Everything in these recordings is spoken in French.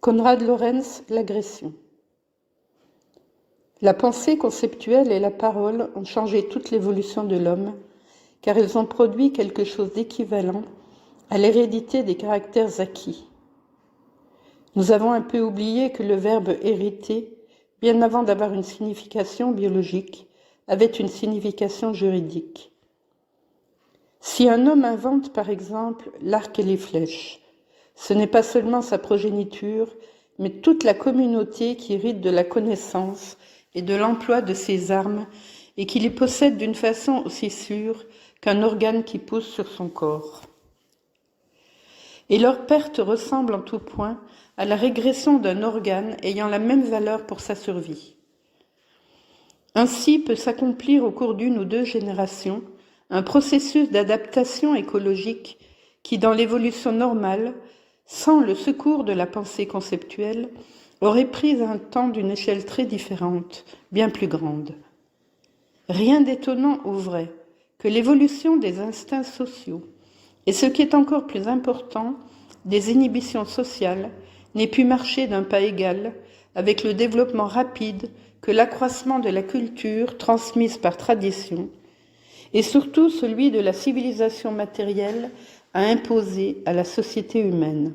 Konrad Lorenz, l'agression. La pensée conceptuelle et la parole ont changé toute l'évolution de l'homme, car elles ont produit quelque chose d'équivalent à l'hérédité des caractères acquis. Nous avons un peu oublié que le verbe hériter, bien avant d'avoir une signification biologique, avait une signification juridique. Si un homme invente, par exemple, l'arc et les flèches, ce n'est pas seulement sa progéniture, mais toute la communauté qui hérite de la connaissance et de l'emploi de ces armes et qui les possède d'une façon aussi sûre qu'un organe qui pousse sur son corps. Et leur perte ressemble en tout point à la régression d'un organe ayant la même valeur pour sa survie. Ainsi peut s'accomplir au cours d'une ou deux générations un processus d'adaptation écologique qui, dans l'évolution normale, sans le secours de la pensée conceptuelle, aurait pris un temps d'une échelle très différente, bien plus grande. Rien d'étonnant au vrai que l'évolution des instincts sociaux et ce qui est encore plus important, des inhibitions sociales, n'ait pu marcher d'un pas égal avec le développement rapide que l'accroissement de la culture transmise par tradition et surtout celui de la civilisation matérielle a imposé à la société humaine.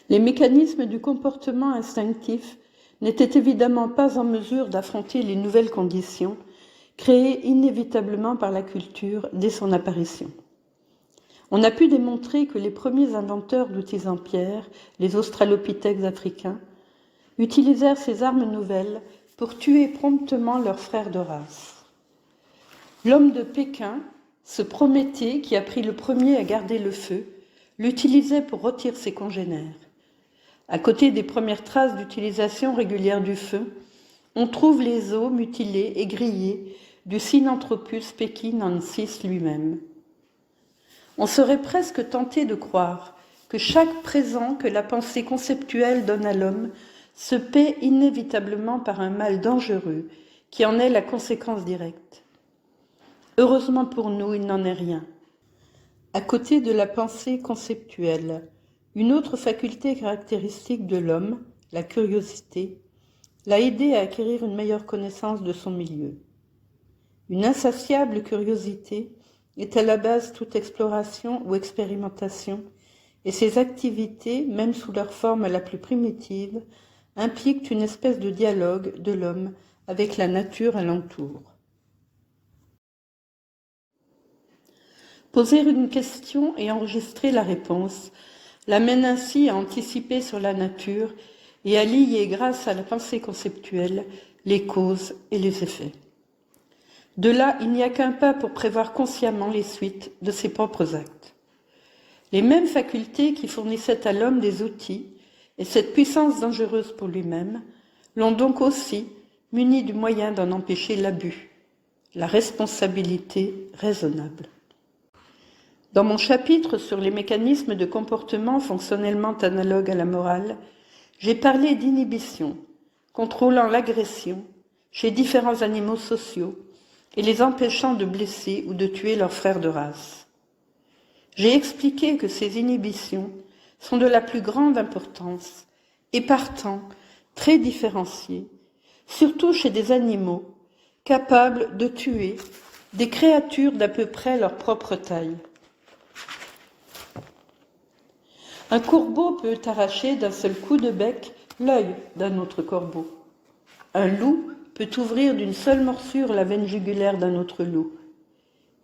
Les mécanismes du comportement instinctif n'étaient évidemment pas en mesure d'affronter les nouvelles conditions créées inévitablement par la culture dès son apparition. On a pu démontrer que les premiers inventeurs d'outils en pierre, les australopithèques africains, utilisèrent ces armes nouvelles pour tuer promptement leurs frères de race. L'homme de Pékin, ce Prométhée qui a pris le premier à garder le feu, l'utilisait pour rôtir ses congénères. À côté des premières traces d'utilisation régulière du feu, on trouve les os mutilés et grillés du Sinanthropus pekinensis lui-même. On serait presque tenté de croire que chaque présent que la pensée conceptuelle donne à l'homme se paie inévitablement par un mal dangereux qui en est la conséquence directe. Heureusement pour nous, il n'en est rien. À côté de la pensée conceptuelle, une autre faculté caractéristique de l'homme, la curiosité, l'a aidé à acquérir une meilleure connaissance de son milieu. Une insatiable curiosité est à la base toute exploration ou expérimentation, et ces activités, même sous leur forme la plus primitive, impliquent une espèce de dialogue de l'homme avec la nature alentour. Poser une question et enregistrer la réponse l'amène ainsi à anticiper sur la nature et à lier, grâce à la pensée conceptuelle, les causes et les effets. De là, il n'y a qu'un pas pour prévoir consciemment les suites de ses propres actes. Les mêmes facultés qui fournissaient à l'homme des outils et cette puissance dangereuse pour lui-même l'ont donc aussi muni du moyen d'en empêcher l'abus, la responsabilité raisonnable. Dans mon chapitre sur les mécanismes de comportement fonctionnellement analogues à la morale, j'ai parlé d'inhibition, contrôlant l'agression chez différents animaux sociaux et les empêchant de blesser ou de tuer leurs frères de race. J'ai expliqué que ces inhibitions sont de la plus grande importance et partant très différenciées, surtout chez des animaux capables de tuer des créatures d'à peu près leur propre taille. Un corbeau peut arracher d'un seul coup de bec l'œil d'un autre corbeau. Un loup peut ouvrir d'une seule morsure la veine jugulaire d'un autre loup.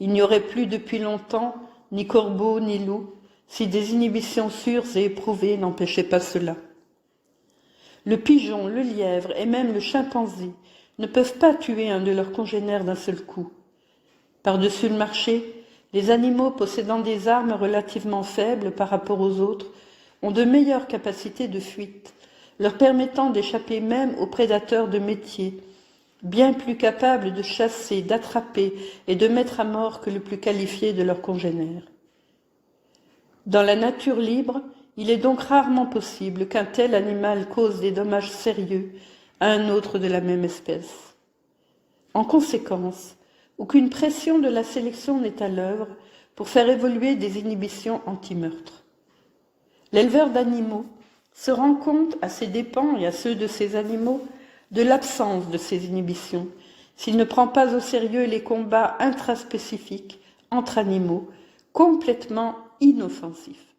Il n'y aurait plus depuis longtemps ni corbeau ni loup si des inhibitions sûres et éprouvées n'empêchaient pas cela. Le pigeon, le lièvre et même le chimpanzé ne peuvent pas tuer un de leurs congénères d'un seul coup. Par-dessus le marché, les animaux possédant des armes relativement faibles par rapport aux autres ont de meilleures capacités de fuite, leur permettant d'échapper même aux prédateurs de métier, bien plus capables de chasser, d'attraper et de mettre à mort que le plus qualifié de leurs congénères. Dans la nature libre, il est donc rarement possible qu'un tel animal cause des dommages sérieux à un autre de la même espèce. En conséquence, aucune pression de la sélection n'est à l'œuvre pour faire évoluer des inhibitions anti-meurtre. L'éleveur d'animaux se rend compte à ses dépens et à ceux de ses animaux de l'absence de ces inhibitions, s'il ne prend pas au sérieux les combats intraspécifiques entre animaux, complètement inoffensifs.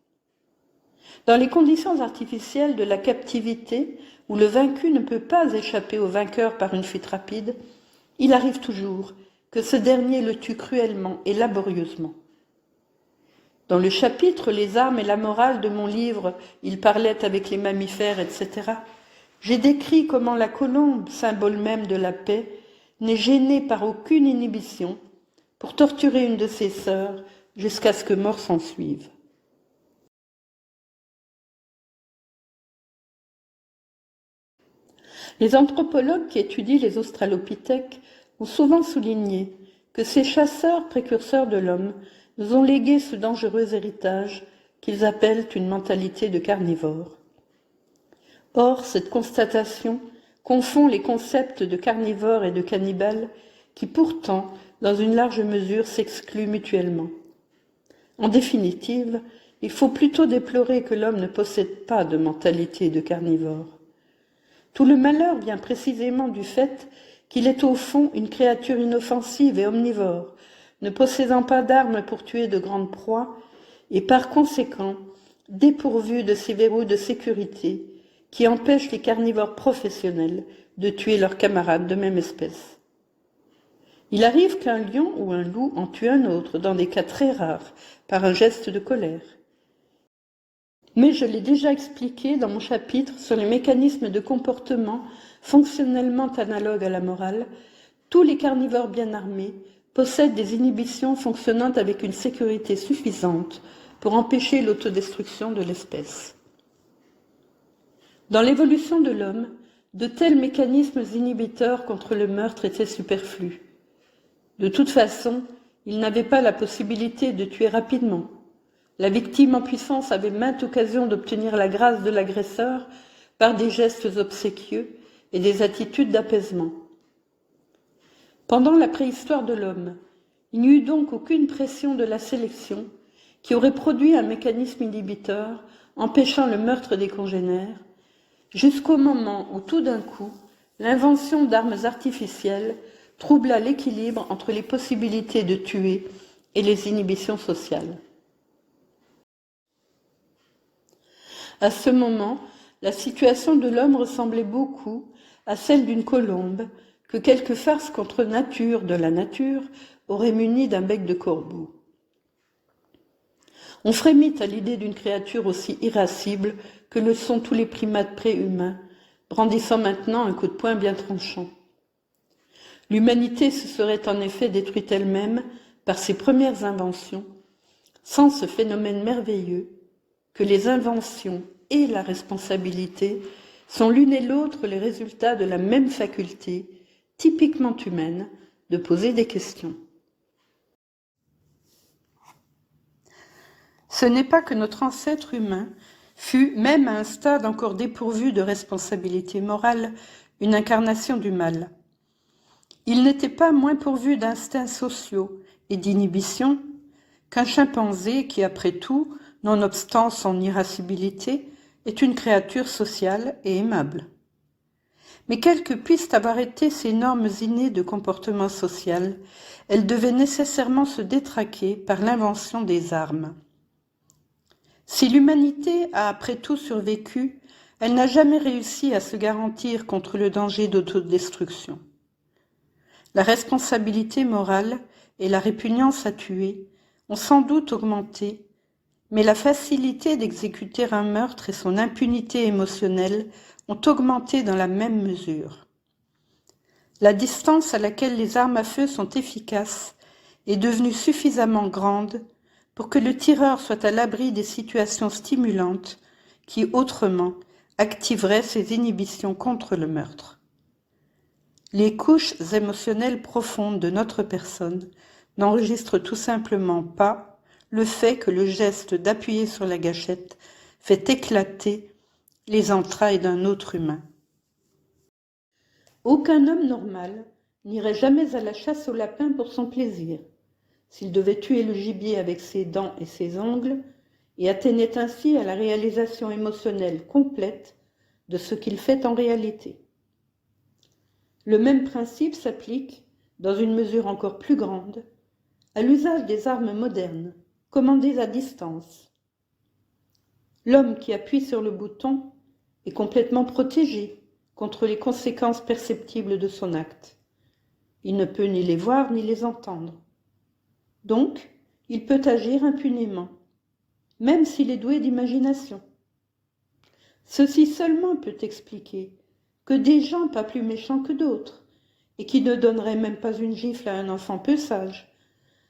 Dans les conditions artificielles de la captivité, où le vaincu ne peut pas échapper au vainqueur par une fuite rapide, il arrive toujours que ce dernier le tue cruellement et laborieusement. Dans le chapitre « Les armes et la morale » de mon livre « Il parlait avec les mammifères, etc. », j'ai décrit comment la colombe, symbole même de la paix, n'est gênée par aucune inhibition pour torturer une de ses sœurs jusqu'à ce que mort s'ensuive. Les anthropologues qui étudient les australopithèques ont souvent souligné que ces chasseurs précurseurs de l'homme nous ont légué ce dangereux héritage qu'ils appellent une mentalité de carnivore. Or, cette constatation confond les concepts de carnivore et de cannibale qui pourtant, dans une large mesure, s'excluent mutuellement. En définitive, il faut plutôt déplorer que l'homme ne possède pas de mentalité de carnivore. Tout le malheur vient précisément du fait qu'il est au fond une créature inoffensive et omnivore, ne possédant pas d'armes pour tuer de grandes proies et par conséquent dépourvu de ces verrous de sécurité qui empêchent les carnivores professionnels de tuer leurs camarades de même espèce. Il arrive qu'un lion ou un loup en tue un autre, dans des cas très rares, par un geste de colère. Mais je l'ai déjà expliqué dans mon chapitre sur les mécanismes de comportement fonctionnellement analogues à la morale, tous les carnivores bien armés possèdent des inhibitions fonctionnant avec une sécurité suffisante pour empêcher l'autodestruction de l'espèce. Dans l'évolution de l'homme, de tels mécanismes inhibiteurs contre le meurtre étaient superflus. De toute façon, il n'avait pas la possibilité de tuer rapidement. La victime en puissance avait maintes occasions d'obtenir la grâce de l'agresseur par des gestes obséquieux et des attitudes d'apaisement. Pendant la préhistoire de l'homme, il n'y eut donc aucune pression de la sélection qui aurait produit un mécanisme inhibiteur empêchant le meurtre des congénères, jusqu'au moment où tout d'un coup, l'invention d'armes artificielles troubla l'équilibre entre les possibilités de tuer et les inhibitions sociales. À ce moment, la situation de l'homme ressemblait beaucoup à celle d'une colombe que quelque farce contre nature de la nature aurait munie d'un bec de corbeau. On frémit à l'idée d'une créature aussi irascible que le sont tous les primates préhumains, brandissant maintenant un coup de poing bien tranchant. L'humanité se serait en effet détruite elle-même par ses premières inventions, sans ce phénomène merveilleux que les inventions et la responsabilité sont l'une et l'autre les résultats de la même faculté, typiquement humaine, de poser des questions. Ce n'est pas que notre ancêtre humain fut, même à un stade encore dépourvu de responsabilité morale, une incarnation du mal. Il n'était pas moins pourvu d'instincts sociaux et d'inhibition qu'un chimpanzé qui, après tout, nonobstant son irascibilité, est une créature sociale et aimable. Mais quelles que puissent avoir été ces normes innées de comportement social, elles devaient nécessairement se détraquer par l'invention des armes. Si l'humanité a après tout survécu, elle n'a jamais réussi à se garantir contre le danger d'autodestruction. La responsabilité morale et la répugnance à tuer ont sans doute augmenté, mais la facilité d'exécuter un meurtre et son impunité émotionnelle ont augmenté dans la même mesure. La distance à laquelle les armes à feu sont efficaces est devenue suffisamment grande pour que le tireur soit à l'abri des situations stimulantes qui, autrement, activeraient ses inhibitions contre le meurtre. Les couches émotionnelles profondes de notre personne n'enregistrent tout simplement pas le fait que le geste d'appuyer sur la gâchette fait éclater les entrailles d'un autre humain. Aucun homme normal n'irait jamais à la chasse au lapin pour son plaisir. S'il devait tuer le gibier avec ses dents et ses ongles, et atteignait ainsi à la réalisation émotionnelle complète de ce qu'il fait en réalité. Le même principe s'applique, dans une mesure encore plus grande, à l'usage des armes modernes, commandées à distance. L'homme qui appuie sur le bouton est complètement protégé contre les conséquences perceptibles de son acte. Il ne peut ni les voir ni les entendre. Donc, il peut agir impunément, même s'il est doué d'imagination. Ceci seulement peut expliquer que des gens pas plus méchants que d'autres, et qui ne donneraient même pas une gifle à un enfant peu sage,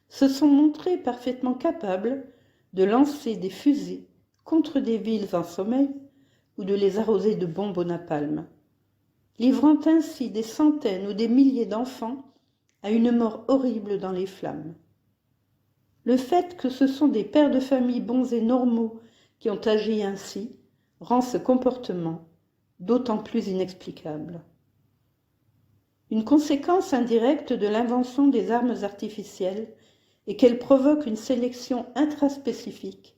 se sont montrés parfaitement capables de lancer des fusées contre des villes en sommeil ou de les arroser de bombes au napalm, livrant ainsi des centaines ou des milliers d'enfants à une mort horrible dans les flammes. Le fait que ce sont des pères de famille bons et normaux qui ont agi ainsi rend ce comportement d'autant plus inexplicable. Une conséquence indirecte de l'invention des armes artificielles est qu'elles provoquent une sélection intraspécifique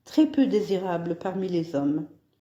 très peu désirable parmi les hommes.